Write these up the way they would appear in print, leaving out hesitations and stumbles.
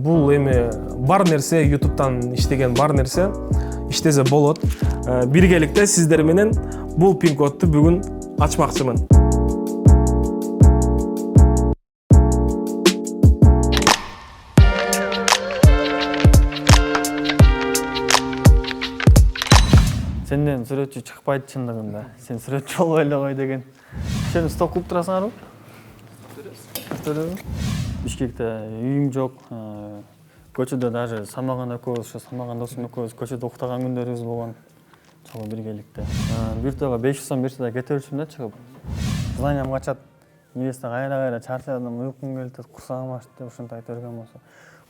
бул эми бар нерсе YouTube'дан иштеген бар нерсе иштесе болот. Биргеликте сиздер менен бул пин-кодду бүгүн ачмакчымын. Сенден сүрөтчү чыкпайт чындыгында. Сен сүрөтчү болбой эле кой деген. Сен стоп кылып турасыңарбы? Бишкекте үйүм жок. Көчөдө даже Самаган экөөбүз, Самаган досум экөөбүз көчөдө уктаган күндөрүбүз болгон. Чогуу биргеликте. Бир тойго 500 сом берсе да кете берчүмүн да чыгып. Знаниям качат. Невеста кайра чарчадым, уйкум келет, курсагым ачты деп ушинтип айтып берген болсо.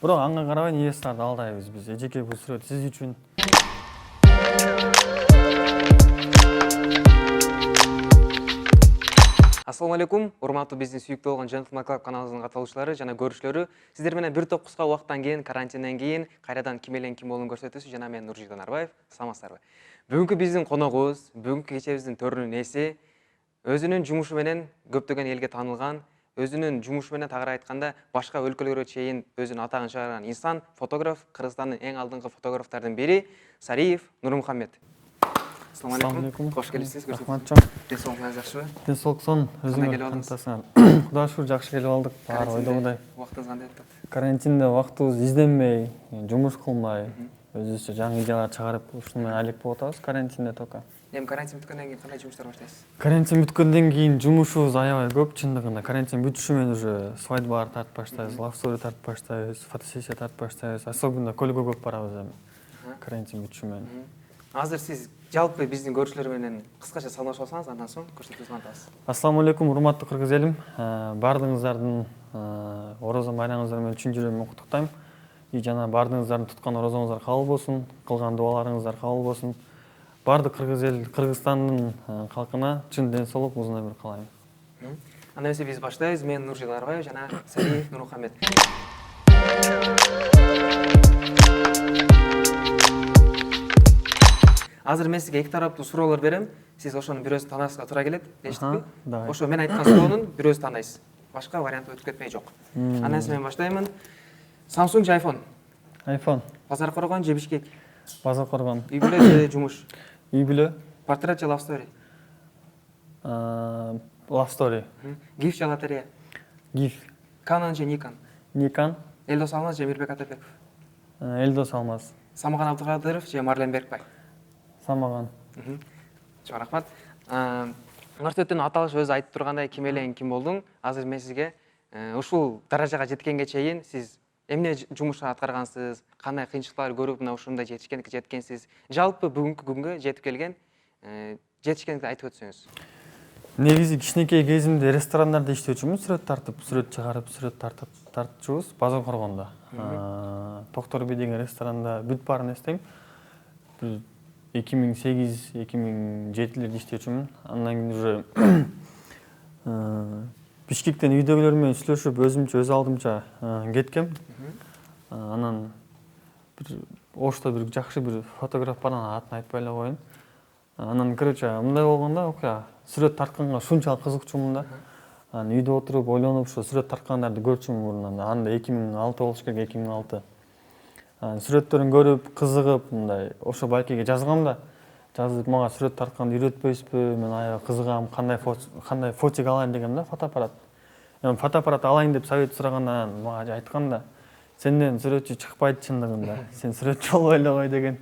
Бирок анга карабай невесталарды алдайбыз биз. Эжеке бул сүрөт сиз үчүн. Ассаламу алейкум, урматтуу биздин сүйүктүү болгон Gentleman Club каналыбыздын катылуучулары жана көрүүчүлөрү. Сиздер менен бир топ кыска убакыттан кийин, карантинден кийин кайрадан ким элен ким болуун көрсөтүүсү жана мен Нуржигдан Арбаев. Саламатсыздарбы? Бүгүнкү биздин коногубуз, бүгүнкү кечебиздин төрүнүн ээси, өзүнүн жумушу менен көптөгөн элге таанылган, өзүнүн жумушу менен тагыраак айтканда башка өлкөлөргө чейин өзүнүн атагын чыгарган инсан, фотограф, Кыргызстандын эң алдыңкы фотографтардын бири Сариев Нурмухаммед. Ассаламу алейкум. Кош келипсиз. Рахматчон. Денсаулыгыңыз жакшыбы? Денсаулыксон, өзүңөр кантасыңар? Кудайга шүгүр жакшы келип алдык. Баары ойдогудай. Убактыңыз кандай өтүп атат? Карантинде убактыбыз изденбей, жумуш кылмай, өзүбүзчө жаңы идеялар чыгарып, ушуну менен алек болуп атабыз карантинде тока. Эми карантин бүткөндөн кийин кандай жумуштар баштайсыз? Карантин бүткөндөн кийин жумушубуз аябай көп чындыгында. Карантин бүтүшү менен уже свадьбалар тартып баштайбыз, love story тартып баштайбыз, фотосессия тартып баштайбыз. Особенно көлгө көп барабыз эми. Карантин бүтүшү менен. Азыр сиз жалпы биздин көрүүчүлөр менен кыскача салмашып алсаңыз, андан соң көрсөтүүбүздү кантабыз. Ассаламу алейкум, урматтуу кыргыз элим. Бардыгыңыздардын Орозо байрамыңыздар менен чын жүрөгүмөн куттуктайм. Жана бардыгыңыздардын туткан орозоңуздар кабыл болсун, кылган дуаларыңыздар кабыл болсун. Бардык кыргыз эл, Кыргызстандын калкына чын ден соолук, узун өмүр каалайм. Анда эмесе биз баштайбыз. Мен Нуржигдан Арбаев жана Сариев Нурмухаммед. Азыр мен сизге эки тараптуу суроолор берем. Сиз ошонун бирөөсүн таанышыңызга туура келет, дештикпи? Ошо мен айткан суроонун бирөөсүн таанайсыз. Башка вариант өтүп кетпей жок. Андан соң мен баштаймын. Samsung же iPhone? iPhone. Базар Коргон же Бишкек? Базар Коргон. Үй бүлө же жумуш? Үй бүлө. Портрет же Love Story? Love Story. GIF же лотерея? GIF. Canon же Nikon? Nikon. Элдос Алмаз же Мирбек Атабеков? Элдос Алмаз. Самаган Абдыкадыров же Марлен Беркбай? Самаган. Чоң рахмат. Мартөттүн аталышы өзү айтып тургандай, ким элең ким болдуң. Азыр мен сизге ушул даражага жеткенге чейин сиз эмне жумуш аткаргансыз, кандай кыйынчылыктар көрүп мына ушундай жеткенсиз, жалпы бүгүнкү күнгө жетип келген жетишкендикти айтып өтсөңүз. Негизи кичинекей кезимде ресторандарда иштөөчүмүн, сүрөт тартып, сүрөт чыгарып, сүрөт тартчубуз Базар Коргондо. Доктор Би деген ресторанда бүт баарын эстейм. 2008-2007-лерде иштөөчүмүн. Андан кийин уже Бишкектен үйдөгүлөр менен сүйлөшүп, өзүмчө өз алдымча кеткем. Анан бир Ошто бир жакшы бир фотограф бар, анын атын айтпай эле коеюн. Анан короче мындай болгондо окуя, сүрөт тартканга ушунчалык кызыкчумун да. Анан үйдө отуруп, ойлонуп, ушу сүрөт тарткандарды көрчүмүн мурунан. Анда 2006 болуш керек, 2006. Сүрөттөрүн көрүп, кызыгып, мындай ошо байкеге жазгам да. Жазып, мага сүрөт тартканды үйрөтпөйсүзбү? Мен аябай кызыгам, кандай фотик алайын дегем да, фотоаппарат. Эми фотоаппарат алайын деп совет сураганда мага айткан да, сенден сүрөтчү чыкпайт чындыгында. Сен сүрөтчү болбой эле кой деген.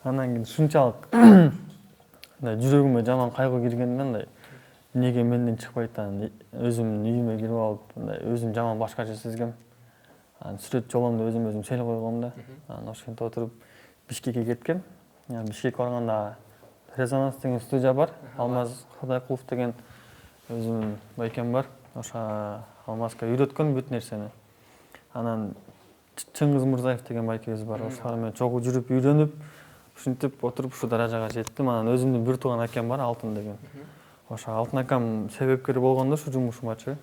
Анан кийин ушунчалык жүрөгүмө жаман кайгуу киргенде мындай эмнеге менден чыкпайт, анан өзүмдүн үйүмө кирип алып, мындай өзүм жаман башкача сезгем. Анан сүрөт жоломду өзүм сел койгом да. Анан ошентип отуруп Бишкекке кеткем. Бишкекке барганда Резонанс деген студия бар. Алмаз Кудайкулов деген өзүмдүн байкем бар. Ошо Алмазга үйрөткөн бүт нерсени. Анан Чыңгыз Мурзаев деген байкебиз бар. Ошолар менен чогуу жүрүп, үйрөнүп, ушинтип отуруп ушу даражага жеттим. Анан өзүмдүн бир тууган акем бар, Алтын деген. Ошо Алтын акам себепкер болгондо ушу жумушумачы.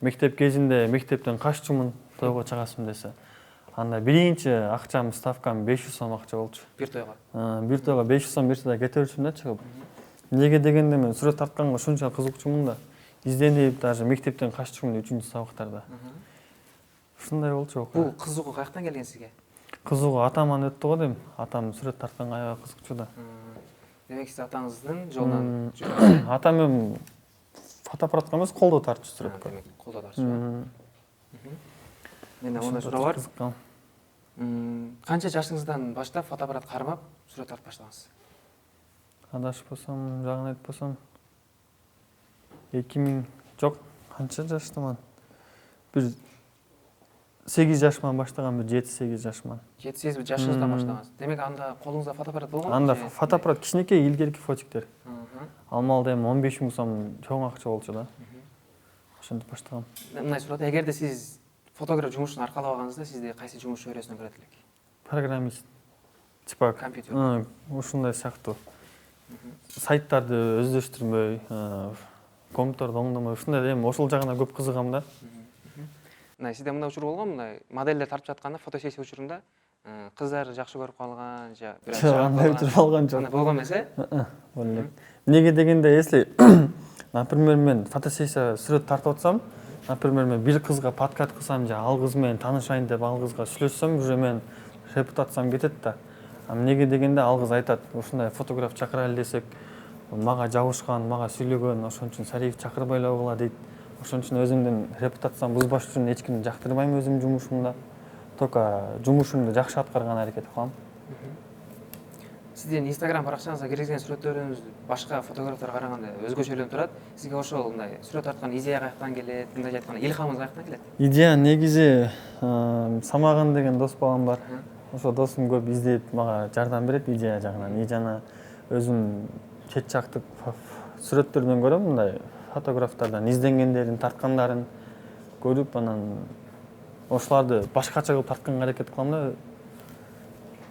Мектеп кезинде мектептен каччумун, тойго чыгасым десе. Анда биринчи акчам, ставкам 500 сом акча болчу. Бир тойго. Бир тойго 500 сом берсе да кете берчүмүн да чыгып. Эмнеге дегенде мен сүрөт тартканга ушунча кызыкчумун да. Изденип, даже мектептен каччумун 3-сабактарда. ушундай болчу окуя. Бул кызыгуу каяктан келген сизге? Кызыгуу атаман өттү го дейм. Атам сүрөт тартканга аябай кызыкчу да. Демек сиз атаңыздын жолунан Атам эми фотоаппаратка эмес, колдо тартчу сүрөткө. демек колдоо тарчу. Менде мындай суроо бар. Кызыккан. Канча жашыңыздан баштап фотоаппарат кармап сүрөт тартып баштадыңыз? Адашпасам, жагын айтпасам 2000 жок, канча жаштаман? Бир 8 жашыман баштаган, бир 7-8 жашыман. 7-8 жашыңыздан баштагансыз. Демек анда колуңузда фотоаппарат болгон? Анда фотоаппарат кичинекей илгерки фотиктер. Алмалда эми 15 миң сом чоң акча болчу да. Ошентип баштагам. Мындай суроо, эгерде сиз фотограф жумушун аркалаганыңызда сизди кайсы жумуш чөйрөсүнө көрөт элек? Программист. Типа Компьютер. Ушундай сыяктуу. Сайттарды өздөштүрмөй, компьютерди оңдомой, ушундай эми ошол жагына көп кызыгам да. Мындай сизде мындай учур болгон, мындай моделдер тартып жатканда фотосессия учурунда кыздар жакшы көрүп калган, же бирок Андай учур болгон жок. Андай болгон эмес, Элек. Неге дегенде, если, например, мен фотосессия сүрөт тартып атсам, например, мен бир кызга подкат кылсам же ал кыз менен таанышайын деп ал кызга сүйлөшсөм, уже мен репутациям кетет да. Неге дегенде ал кыз айтат, ушундай фотограф чакырайлы десек, мага жабышкан, мага сүйлөгөн, ошон үчүн Сариев чакырбай эле койгула дейт. Ошон үчүн өзүмдүн репутациямды бузбаш үчүн эч кимди жактырбайм өзүмдүн жумушумда. Только жумушумду жакшы аткарган аракет кылам. Сиздин Instagram баракчаңызга киргизген сүрөттөрүңүз башка фотографтарга караганда өзгөчөлөнүп турат. Сизге ошол мындай сүрөт тарткан идея каяктан келет, мындай айтканда илхамыңыз каяктан келет? Идея негизи Самаган деген дос балам бар. Ошо досум көп издеп мага жардам берет идея жагынан. Жана өзүм чет жактык сүрөттөрдөн көрөм, мындай фотографтардан изденгендерин, тарткандарын көрүп, анан ошоларды башкача кылып тартканга аракет кылам да.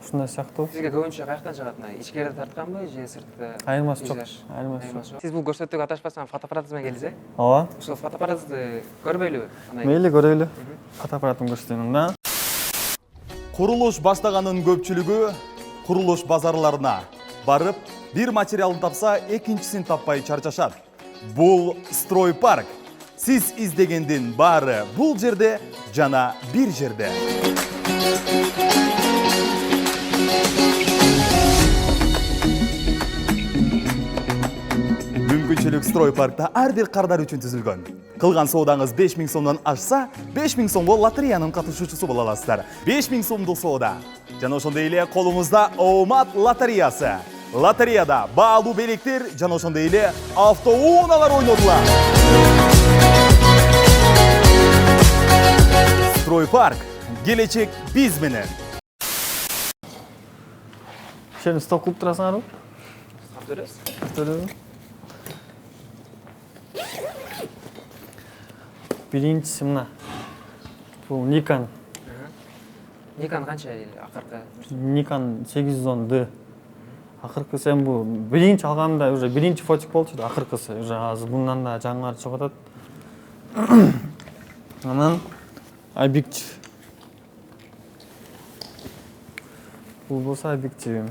Ушундай сыяктуу. Сизге көбүнчө каяктан жагат? Ичкерде тартканбы же сыртта? Айырмасы жок. Айырмасы жок. Сиз бул көрсөтүүгө адашпасам фотоаппаратыңыз менен келдиз, Ооба. Ошол фотоаппаратыңызды көрбөйлүбү? Мейли көрөйлү. Фотоаппаратымды көрсөтөйүн да. Курулуш баштаганын көпчүлүгү курулуш базарларына барып, бир материалды тапса, экинчисин таппай чарчашат. Бул стройпарк. Сиз издегендин баары бул жерде жана бир жерде. Мүмкүнчүлүк стройпаркта ар бир кардар үчүн түзүлгөн. Кылган соодаңыз 5000 сомдон ашса, 5000 сомго лотереянын катышуучусу боло аласыздар. 5000 сомдук соода. Жана ошондой эле колуңузда Оомат лотереясы. Лотереяда баалуу белектер жана ошондой эле автоунаалар ойнотулат. Стройпарк. Келечек биз менен. Сени стоп кылып турасыңарбы? Көрөбүз. Биринчиси мына. Бул Nikon. Nikon канча акыркы? Nikon 810D. Акыркысы эми бул биринчи алганда уже биринчи фотик болчу да, акыркысы. Уже азыр мындан да жаңылары чыгып атат. Анан объектив. Бул болсо объективим.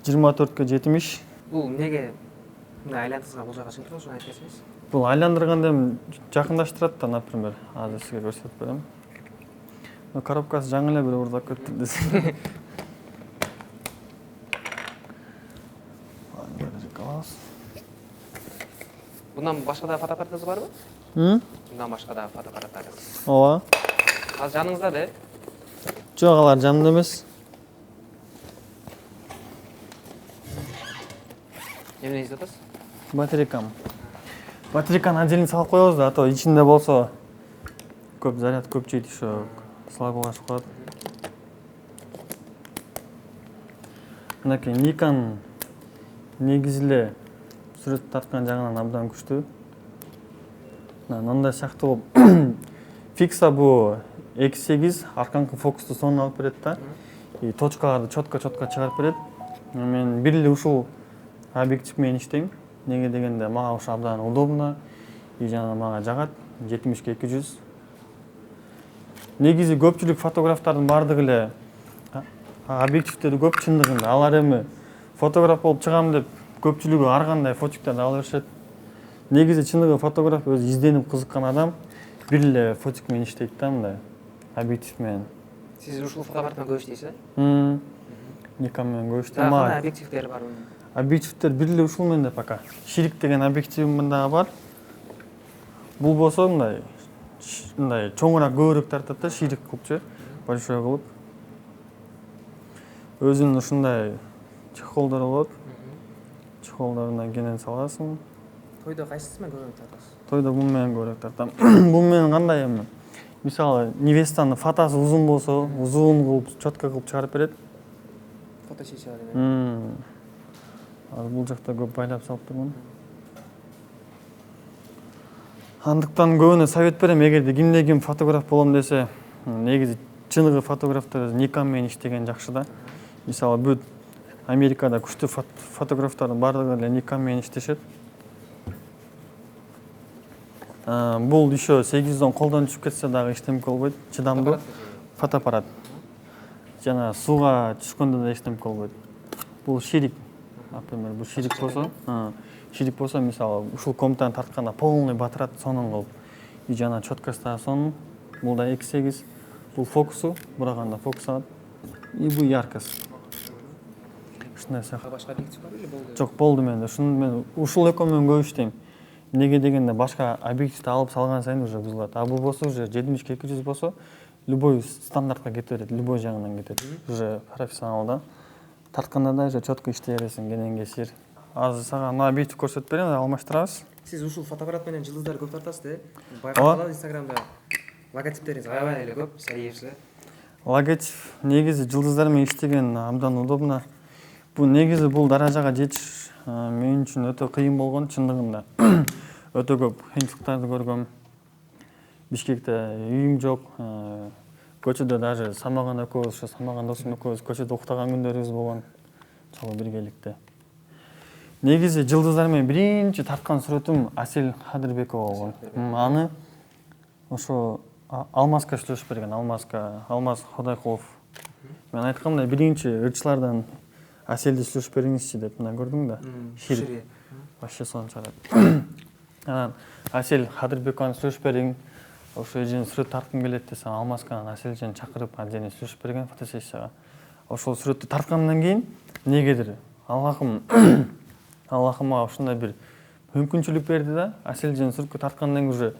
24-ке 70. Бул эмнеге мындай айлантыңызга бул жака чыгып ошону айтып кетсеңиз? Бул айландырганда эми жакындаштырат да, например. Азыр сизге көрсөтүп берем. Коробкасы жаңы эле бир уурдап кетти десең. Bundan başka da fotoaparatınız var mı? Bundan başka da fotoaparatlarınız. Ооба. Az canınızda de. Жок, алар жанымда эмес. Эмне издетесиз? Батарейкам. Батарейканы отдельно салып коебуз да, а то ичинде болсо көп заряд көп жейт, ошо слабыйлашып калат. Мынакей Nikon негизи эле сүрөт тарткан жагынан абдан күчтүү. Мындай сыяктуу фикса бу X8 арканкы фокусту сонун алып берет да. И точкаларды чотко чыгарып берет. Мен бир эле ушул объектив менен иштейм. Неге дегенде мага ошо абдан удобно. И жана мага жагат 70-ке 200. Негизи көпчүлүк фотографтардын бардыгы эле объективдери көп чындыгында. Алар эми фотограф болуп чыгам деп көпчүлүгү ар кандай фотиктерди ала беришет. Негизи чындыгы фотограф өзү изденип кызыккан адам. бир эле фотик менен иштейт да, мындай объектив менен. Сиз ушул фотоаппарат менен көп иштейсиз? Никон менен көп иштейм. Кандай объективдер бар? Объективдер бир эле ушул менде пока. Ширик деген объективим мындагы бар. Бул болсо мындай чоңураак көбүрөөк тартат да, ширик кылыпчы, большой кылып. Өзүнүн ушундай чехолдору болот. Чехолдорунан кенен саласың. Тойдо кайсысы менен көбүрөөк тартасыз? Тойдо бул менен көбүрөөк тартам. Бул менен кандай эми? Мисалы, невестанын фотосу узун болсо, узун кылып, четко кылып чыгарып берет. Фотосессия деп. Бул жакта көп байлап салып турмун. Андыктан көбүнө совет берем, эгерде ким фотограф болом десе, негизи чыныгы фотографтар Nikon менен иштеген жакшы да. Мисалы, бүт Америкада күчтүү фотографтардын бардыгы эле Nikon менен иштешет. Бул еще 810 колдон түшүп кетсе дагы эчтеме болбойт, чыдамдуу фотоаппарат. Жана сууга түшкөндө да эчтеме болбойт. Бул ширик, например, бул ширик болсо, мисалы, ушул комнатаны тартканда полный батырат сонун кылып. И жана четкосы да сонун. Бул да 2.8. Бул фокусу, бураганда фокус алат. И бул яркость. Ушундай сыяктуу. Башка объектив бар эле болду? Жок, болду менде. Мен ушул экөө менен көп иштейм. Неге дегенде башка объективди алып салган сайын уже бузулат. Бул болсо уже 70-200 болсо любой стандартка кете берет, любой жагынан кетет. Уже профессионал да. Тартканда да уже четко иштей бересиң, кенен кесир. Азыр сага мына объектив көрсөтүп берем, алмаштырабыз. Сиз ушул фотоаппарат менен жылдыздар көп тартасыз да? Байкалат Инстаграмда логотиптериңиз аябай эле көп, сариевсиз. Логотип негизи жылдыздар менен иштеген абдан удобно. Бул негизи бул даражага жетиш мен үчүн өтө кыйын болгон, чындыгында. Өтө көп кыйынчылыктарды көргөм. Бишкекте үйүм жок. Көчөдө даже Самаган экөөбүз, Самаган досум экөөбүз көчөдө уктаган күндөрүбүз болгон. Чогуу биргеликте. Негизи жылдыздар менен биринчи тарткан сүрөтүм Асел Кадырбекова болгон. Аны ошо Алмазга сүйлөшүп берген, Алмаз Ходайкулов. Мен айткам да биринчи ырчылардан Аселди сүйлөшүп бериңизчи деп мына көрдүң да. Шири. Вообще сонун чыгарат. Анан Асел Кадырбекованы сүйлөшүп бериң. Ошо эженин сүрөт тарткым келет десем, Алмазга Аселжен чакырып, эжени сүйлөшүп берген фотосессияга. Ошол сүрөттү тарткандан кийин негедир Аллахым мага ушундай бир мүмкүнчүлүк берди да, Аселжен сүрөткө тарткандан кийин уже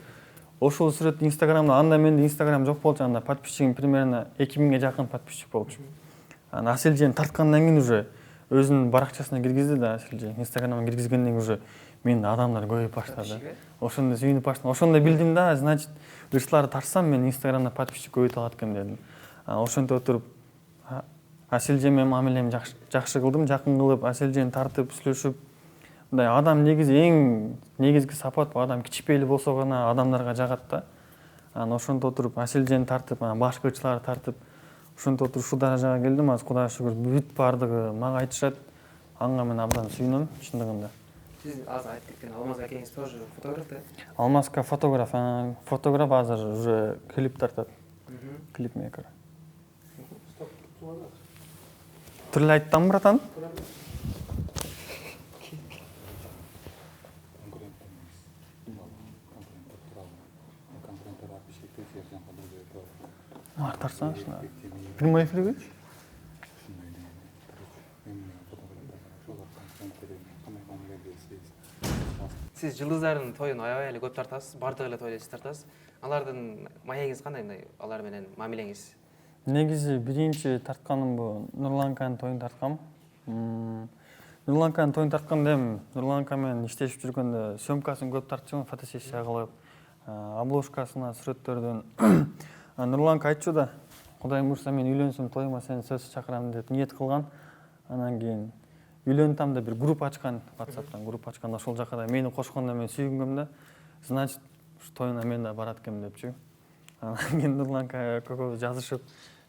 ошол сүрөт Инстаграмда, анда менде Инстаграм жок болчу, анда подписчигим примерно 2000ге жакын подписчик болчу. Анан Аселжен тарткандан кийин уже өзүнүн баракчасына киргизди да, Аселжен Инстаграмга киргизгенден кийин уже мен адамдар көбөйүп баштады. Ошондо сүйүнүп баштадым. Ошондо билдим да, значит, ырчыларды тарсам мен Инстаграмда подписчик көбөйтө алат экенмин дедим. Ошентип отуруп Аселжен менен мамилемди жакшы кылдым, жакын кылып, Аселжен тартып, сүйлөшүп. Мындай адам негизи эң негизги сапат, адам кичипейли болсо гана адамдарга жагат да. Анан ошентип отуруп Аселжен тартып, башка ырчыларды тартып, ошентип отуруп ушул даражага келдим. Азыр Кудайга шүгүр бүт бардыгы мага айтышат. Анга мен абдан сүйүнөм, чындыгында. Сиз азыр айтып кеткен Алмаз акеңиз тоже фотограф да? Алмазга фотограф азыр уже клип тартат. Клипмейкер. Түрлі айттам, братан? Артарсан шына. Прямой эфирге? Сиз жылдыздардын тоюн аябай эле көп тартасыз, бардыгы эле тойдо сиз тартасыз. Алардын маегиңиз кандай, алар менен мамилеңиз? Негизи биринчи тартканым бул Нурланканын тоюн тарткам. Нурланканын тоюн тартканда эми Нурланка менен иштешип жүргөндө съемкасын көп тартчумун, фотосессия кылып, обложкасына сүрөттөрдөн. Нурланка айтчу да, Кудай буйрса мен үйлөнсөм тоюма сени сөзсүз чакырам деп ниет кылган. Анан кийин үйлөнтам да бир группа ачкан, WhatsApp'тан группа ачканда ошол жака да мени кошкондо мен сүйүнгөм да, значит, тоюна мен да барат экенмин депчү. Анан кийин Нурланка экөөбүз жазышып,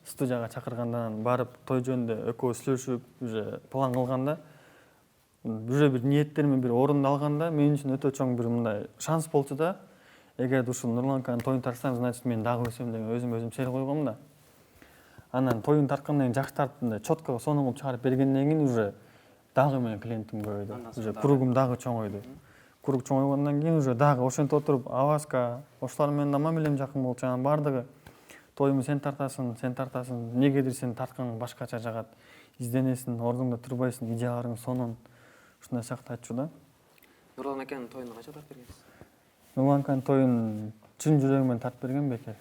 студияга чакыргандан барып той жөнүндө экөөбүз сүйлөшүп, уже план кылганда, уже бир ниеттерим бир орундалганда, мен үчүн өтө чоң бир мындай шанс болчу да. Эгерде ушул Нурланканын тоюн тарсам, значит, мен дагы өсөм деген өзүм сел койгом да. Анан тоюн тарткандан кийин жакшы тартып, четко сонун кылып чыгарып бергенден кийин уже дагы менин клиентим көбөйдү. Уже кругум дагы чоңойду. круг чоңойгондон кийин уже дагы ошентип отуруп Аваска ошолар менен да мамилем жакын болчу. Анан баардыгы тоюмду сен тартасың, эмнегедир сен тарткаң башкача жагат. Изденесиң, ордуңда турбайсың, идеяларың сонун. Ушундай сыяктуу айтчу да. Нурлан акенин тоюна кача тартып бергенсиз? Нурланканын тоюн чын жүрөгүмөн тартып берген бекер.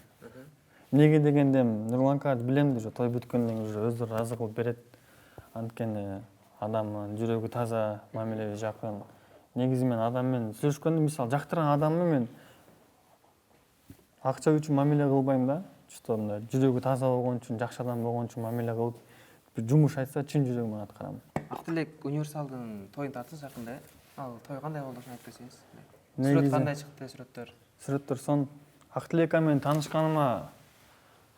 Эмнеге дегенде Нурлан ака билем уже той бүткөндөн кийин уже өздөрү ыраазы кылып берет. Анткени адамдын жүрөгү таза, мамилеби жакын. Негизи мен адам менен сүйлөшкөндө мисалы жактырган адамды мен акча үчүн мамиле кылбайм да. Что мындай жүрөгү таза болгон үчүн, жакшы адам болгон үчүн мамиле кылып, бир жумуш айтса чын жүрөгүмөн аткарам. Актилек универсалдын тоюн тарттыңыз жакында. Ал той кандай болду ошону айтып берсеңиз. Негизи- Сүрөт кандай чыкты, сүрөттөр? Сүрөттөр сон Актилека менен таанышканыма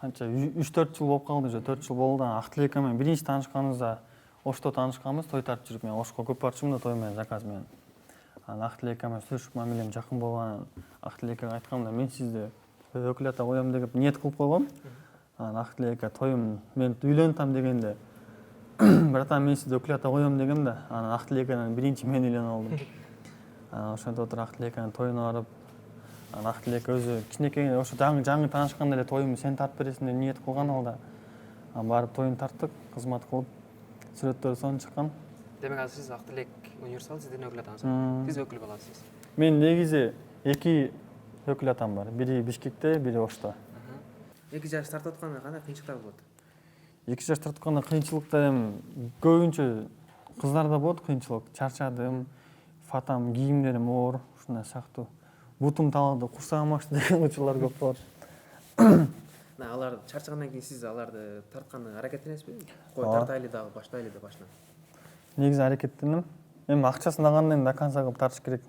канча 3-4 жыл болуп калды, уже 4 жыл болду. Актилека менен биринчи таанышканыбызда Ошто таанышканбыз, той тартып жүрүп, мен Ошко көп барчумун да той менен, заказ менен. Анан Актилека менен сүйлөшүп мамилем жакын болгон. Актилекага айткам да мен сизди өкүл ата коем деп ниет кылып койгом. Анан Актилека тоюм мен үйлөнтам дегенде братан мен сизди өкүл ата коем дегем да. Анан Актилеканан биринчи мен үйлөнүп алдым. Анан ошентип отуруп Актилеканын тоюна барып, анан Актилека өзү кичинекей ошо жаңы таанышканда эле тоюмду сен тартып бересиң деп ниет кылган ал да. Анан барып тоюн тарттык, кызмат кылып, сүрөттөр сонун чыккан. Демек азыр сиз Актилек универсал сиздин өкүл атаңыз. Сиз өкүл боласыз. Мен негизи 2 өкүл атам бар. Бири Бишкекте, бири Ошто. 2 жаш тартып атканда кандай кыйынчылыктар болот? 2 жаш тартып атканда кыйынчылыктар көбүнчө кыздарда болот кыйынчылык. Чарчадым, фатам, кийимдерим оор, ушундай сыяктуу. Бутум талды, курсагым ачты деген учурлар көп болот. Алар чарчагандан кийин сиз аларды тартканга аракеттенесизби? Кой тартайлы дагы баштайлы деп башынан. Негизи аракеттендим. Эми акчасын алгандан кийин до конца кылып тартыш керек.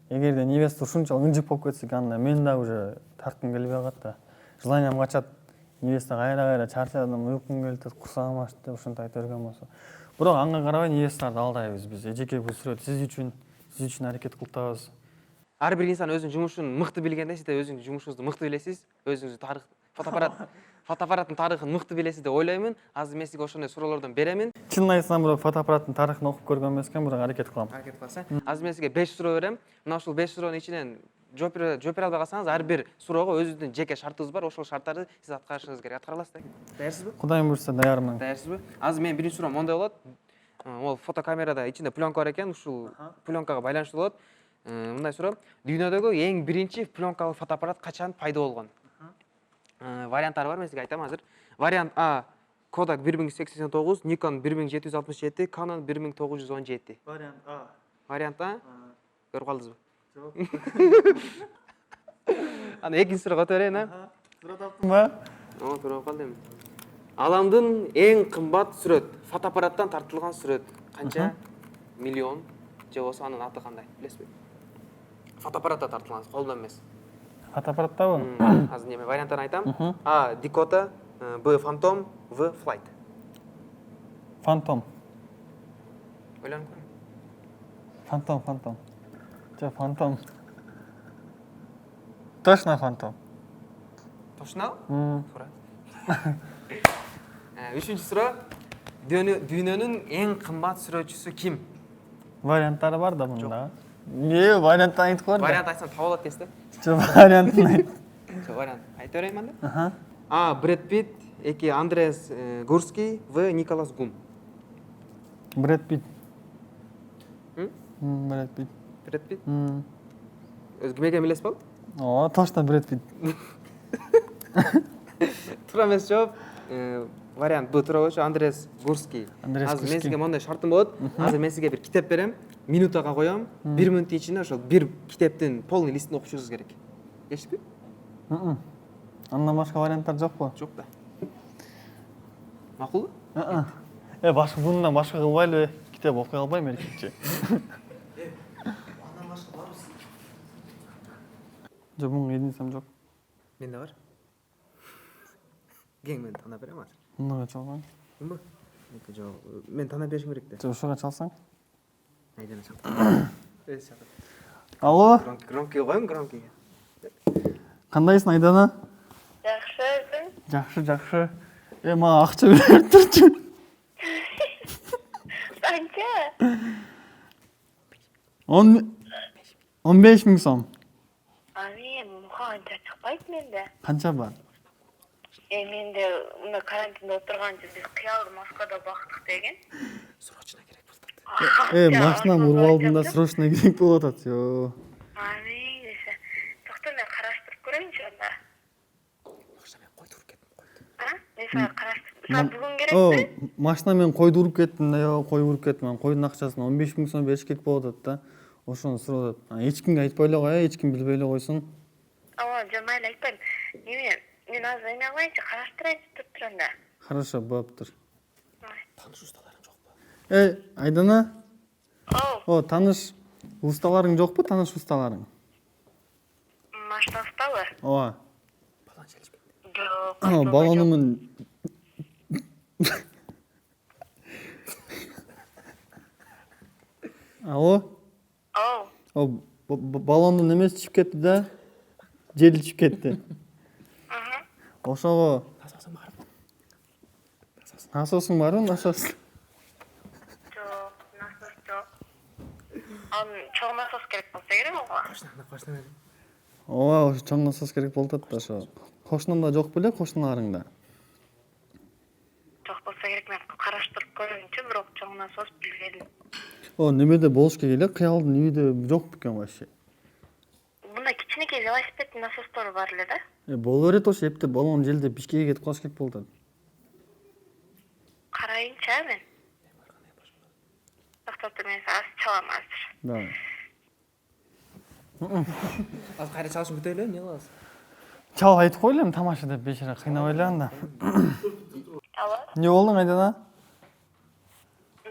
Эгерде невеста ушунчалык ынжык болуп кетсек, анда мен да уже тарткым келбей калат да. Желаниям качат. Невеста кайра чарчадым, уйкум келет, курсагым ачты деп ушинтип айта берген болсо. Бирок анга карабай невесталарды алдайбыз биз. Эжеке бул сүрөт сиз үчүн аракет кылып табабыз. Ар бир инсан өзүнүн жумушун мыкты билгенде, сиз да өзүңүздүн жумушуңузду мыкты билесиз. Өзүңүздүн тарых, фотоаппараттын тарыхын мыкты билесиз деп ойлоймун. Азыр мен сизге ошондой суроолордон беремин. Чынын айтсам, бирок фотоаппараттын тарыхын окуп көргөн эмескен, бирок аракет кылам. Аракет кыласың. Азыр мен сизге 5 суроо берем. Мына ушул 5 суроонун ичинен жооп бере албай калсаңыз, ар бир суроого өзүңүздүн жеке шартыбыз бар. Ошол шарттарды сиз аткарышыңыз керек. Аткара аласызбы? Даярсызбы? Кудайым буйрса даярмын. Даярсызбы? Азыр менин биринчи суроом мондой болот. Ол фотокамерада ичинде пленка бар экен, ушул пленкага байланыштуу болот. Мындай суроо. Дүйнөдөгү эң биринчи пленкалык фотоаппарат качан пайда болгон? Варианттары бар, мен сизге айтам азыр. Вариант А Kodak 1089, Nikon 1767, Canon 1917. Вариант А. Вариант А? Көрүп калдыңызбы? Аны экинчи суроого өтө берейин, а? Суроо таптыңбы? Көрүп калдым. Аламдын эң кымбат сүрөт, фотоаппараттан тартылган сүрөт канча? Миллион же болсо анын аты кандай? Билесизби? Фотоаппаратта тартылган, колдон эмес. Фотоаппараттабы? Азыр неме варианттарын айтам. А Dakota, Б Phantom, В Flight. Фантом. Ойлонуп көрүң. Фантом. Жо, фантом. Точно фантом. Точно? Туура. Үчүнчү суроо. Дүйнөнүн эң кымбат сүрөтчүсү ким? Варианттары бар да мында. Вариант айтып кор. Вариант айтсам таба алат экенсиз да? Жо, вариантын айт. Вариант айта берейин анда. А Брэд Питт, 2 Андреас Гурский, В Николас Гум. Брэд Питт. Брэд Питт. Брэд Питт? Өзү ким экенин билесиз болду? О, точно Брэд Питт. Туура эмес жооп. Вариант Б туура болчу, Андреас Гурский. Азыр мен сизге мондой шартым болот. Азыр мен сизге бир китеп берем. Минутага коем. 1 минуттун ичинде ошол бир китептин полный листин окуп чыгышыңыз керек. Келишпи? Андан башка варианттар жокпу? Жок да. Макулбу? Башка бундан башка кылбайлы, китеп окуй албайм эркекче. Андан башка барбы? Жок, мунга единсем жок. Менде бар. Кең мен тана берем азыр. Мындага чалган. Кимби? Жок, мен тана беришим керек да. Жок, ушуга чалсаң. Айдана чал. Алло, Громкий коем, громкий. кандайсың Айдана? Жакшы. Жакшы. Мага акча берип турчу. 10 10 15.000 сом. Мен муканча чыкпайт менде. Канча бар? Менде мына карантинде отурганча биз кыялды Москвада бактык деген. Срочно керек болду. Машинамды уруп алдым да срочно керек болуп атат. Жо. Мен десе. Токто мен караштырып көрөйүнчү анда. Машина мен койдуруп кеттим. Мен сага караштырып. Сага бүгүн керекпи? Машина мен койду уруп кеттим да, кой уруп кеттим. Анан койдун акчасын 15.000 сом бериш керек болуп атат да. Ошону сурап атат. Эч кимге айтпай эле кой, эч ким билбей эле койсун. Жок майла айтпайм. Мен азыр эме кылайынчы, караштырайынчы туруп турам. Хорошо, болуптур. Таныш усталарың жокпу? Айдана? Оу, Таныш усталарың жокпу? Таныш усталарың? машина устабы? Ооба. Балан желишпейт. Жок. Балонумун Алло? Оу. Балондун немеси чыгып кетти да. Жели чыгып кетти. Ошого Насосун барбы? насосуң барбы? Насос. Жок, насос жок. Чоң насос керек болса керек го. Кошуна. Ооба, ошо чоң насос керек болуп атат да ошо. Кошунамда жок беле, кошуналарыңда? Жок болса керек, мен караштырып көрөйүнчү, бирок чоң насос билбедим. Немеде болуш керек эле, кыялдын үйдө жок бекен вообще. Мына кичинекей велосипедтин насостору бар эле да. Боло берет ошо эптеп балон желдеп Бишкекке кетип калыш керек болуп атат. Карайынчы мен. Токтоп, мен сага чалам азыр. Давай. Азыр кайра чалышын күтө эле, эмне кылабыз? Чал айтып койлу эми тамаша деп бешара кыйнабай эле анда. Алло, Эмне болдуң Айдана?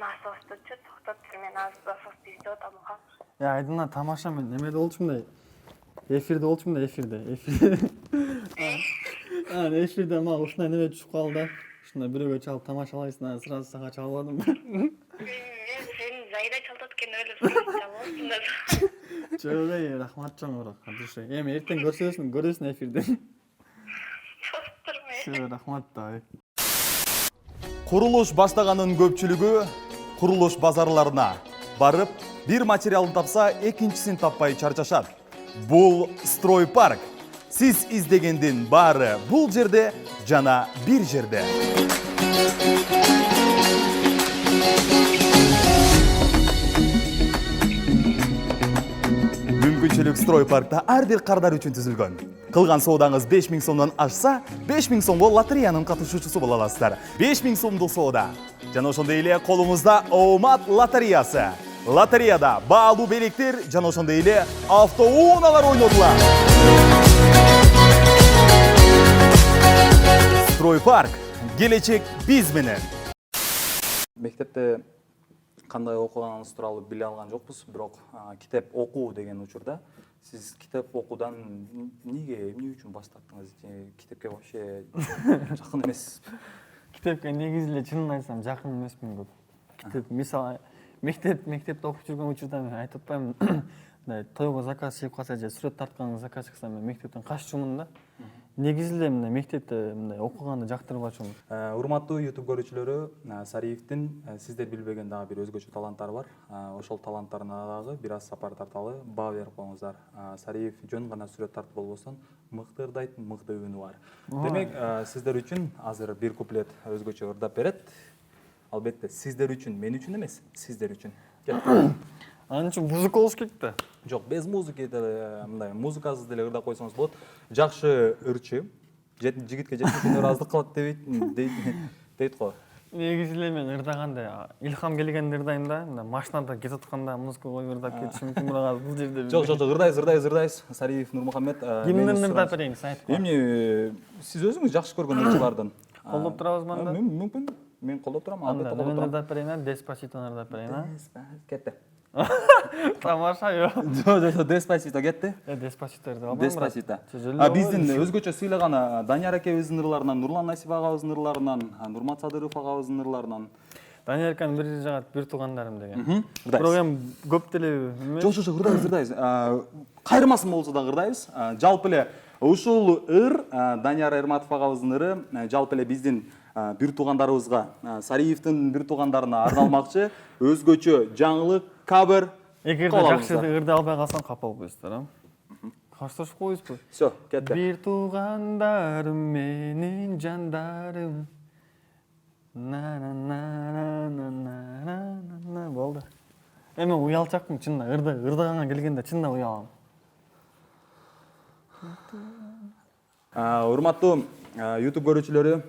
насостучу токтоп тур, мен азыр насосду издеп атам. Айдана тамаша мен немеде болчумун да. Эфирде болчумун да, эфирде. Эфирде мага ушундай неме түшүп калды. Ушундай бирөөгө чалып тамашалайсың, сразу сага чалбадым. Сен зайда чалтат экен эле чалбасын да. Жок, рахмат чоң урак. Эми эртең көрөсүң эфирде. Токтурмай. Рахмат да. Курулуш баштаганын көпчүлүгү курулуш базарларына барып, бир материалды тапса, экинчисин таппай чарчашат. Бул стройпарк. Сиз издегендин баары бул жерде жана бир жерде. Мүмкүнчүлүк стройпаркта ар бир кардар үчүн түзүлгөн. Кылган соодаңыз 5000 сомдон ашса, 5000 сомго лотереянын катышуучусу боло аласыздар. 5000 сомдук соода. Жана ошондой эле колуңузда Оомат лотереясы. Лотереяда баалуу белектер жана ошондой эле автоунаалар ойнотулат. Стройпарк. Келечек биз менен. Мектепте кандай окуганыңыз тууралуу биле алган жокпуз, бирок китеп окуу деген учурда сиз китеп окуудан эмне үчүн баш тарттыңыз? Китепке вообще жакын эмессиз? Китепке негизи эле чынын айтсам жакын эмесмин көп. Китеп мисалы мектепте окуп жүргөн учурда мен айтып атпаймынбы, мындай тойго заказ чыгып калса же сүрөт тартканга заказ чыкса мен мектептен каччумун да. Негизи эле мындай мектепте мындай окуганды жактырбачумун. Урматтуу YouTube көрүүчүлөрү, Сариевдин сиздер билбеген дагы бир өзгөчө таланттары бар. Ошол таланттарына дагы бир аз сапар тарталы, баа берип коюңуздар. Сариев жөн гана сүрөт тартып болбосун, мыкты ырдайт, мыкты үнү бар. Демек, сиздер үчүн азыр бир куплет өзгөчө ырдап берет. Албетте, сиздер үчүн, мен үчүн эмес, сиздер үчүн. Анын үчүн музыка болуш керек да. Жок, без музыки деле, мындай музыкасыз деле ырдап койсоңуз болот. Жакшы ырчы, жигитке жетишкен ыраздык кылат дейт го. Негизи эле мен ырдаганда илхам келгенде ырдайм да, мына машинада кетип атканда музыка коюп ырдап кетишим мүмкүн, бирок бул жерде. Жок, ырдайсыз. Сариев Нурмухаммед. Кимдин ырдап берейин, сен айтып кой. Эмне, сиз өзүңүз жакшы көргөн ырчылардан. Колдоп турабызбы анда? Мүмкүн. Мен колдоп турам, албетте колдоп Мен турам. ырдап берейин, Деспаситону ырдап берейин. Кетти. Тамаша ё. Жок, Деспасито кетти. Деспасито ырдап. Деспасито. Биздин өзгөчө сыйлаган Данияр акебиздин ырларынан, Нурлан Насип агабыздын ырларынан, Нурмат Садыров агабыздын ырларынан. Данияр аканын бир жагат бир туугандарым деген. Бирок эми көп деле эмес. Жок, ырдайбыз. Кайрымасын болсо да ырдайбыз. Жалпы эле ушул ыр Данияр Эрматов агабыздын ыры, жалпы эле биздин бир туугандарыбызга, Сариевдин бир туугандарына арналмакчы. Өзгөчө жаңылык, кабыр, Эгерде Кол жакшы алыңыздар. ырды албай калсаң капа болуп коесуздар, а? Каршташып коесузбу? Все, кетти. Бир туугандарым менин жандарым. На болду. Эми уялчакмын чынында, ырдыганга келгенде чынында уялам. Урматтуу YouTube көрүүчүлөрү,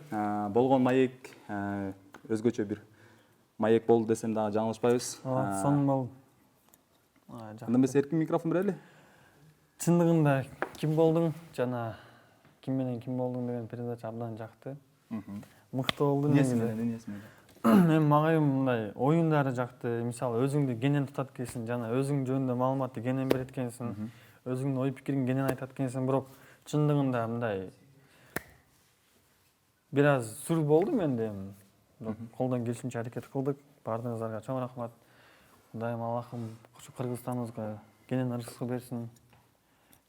болгон маек өзгөчө бир маек болду десем дагы жаңылышпайбыз. Сонун болду. Анда эмес эркин микрофон берели. Чындыгында ким болдуң жана ким менен ким болдуң деген передача абдан жакты. Мыкты болду негизи. Мен мага мындай оюндары жакты. Мисалы өзүңдү кенен тутат экенсиң, жана өзүң жөнүндө маалыматты кенен берет экенсиң, өзүңдүн ой пикириң кенен айтат экенсиң, бирок чындыгында мындай бир аз сүр болду менде. Колдон келишинче аракет кылдык. Бардыгыңыздарга чоң рахмат. Кудайым Аллахым ушу Кыргызстаныбызга кенен ырыскы берсин.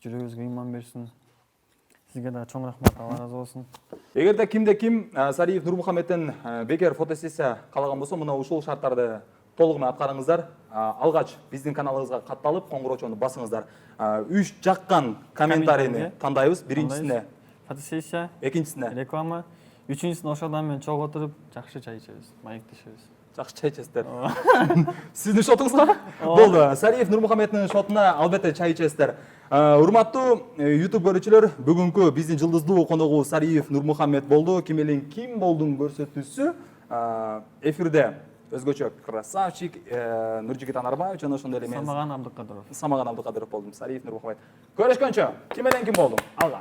Жүрөгүбүзгө ыйман берсин. Сизге да чоң рахмат, Алла разы болсун. Эгерде кимде ким Сариев Нурмухаммедтен бекер фотосессия каалаган болсо, мына ушул шарттарды толугу менен аткарыңыздар. Алгач биздин каналыбызга катталып, коңгуроочону басыңыздар. 3 жаккан комментарийни тандайбыз. Биринчисине Фотосессия, экинчисине реклама, үчүнчүсүнө ошол адам менен чогуу отуруп жакшы чай ичебиз, маектешебиз. жакшы чай ичесиздер. Сиздин шотуңузга? Болду. Сариев Нурмухаммедтин шотуна албетте чай ичесиздер. Урматтуу YouTube көрүүчүлөр, бүгүнкү биздин жылдыздуу коногу Сариев Нурмухаммед болду. Ким менен ким болдуң көрсөтүүсү эфирде өзгөчө красавчик Нуржигит Анарбаев жана ошондой эле мен Самаган Абдыкадыров болдум. Сариев Нурмухаммед. Көрүшкөнчө, ким менен ким болдуң? Алга.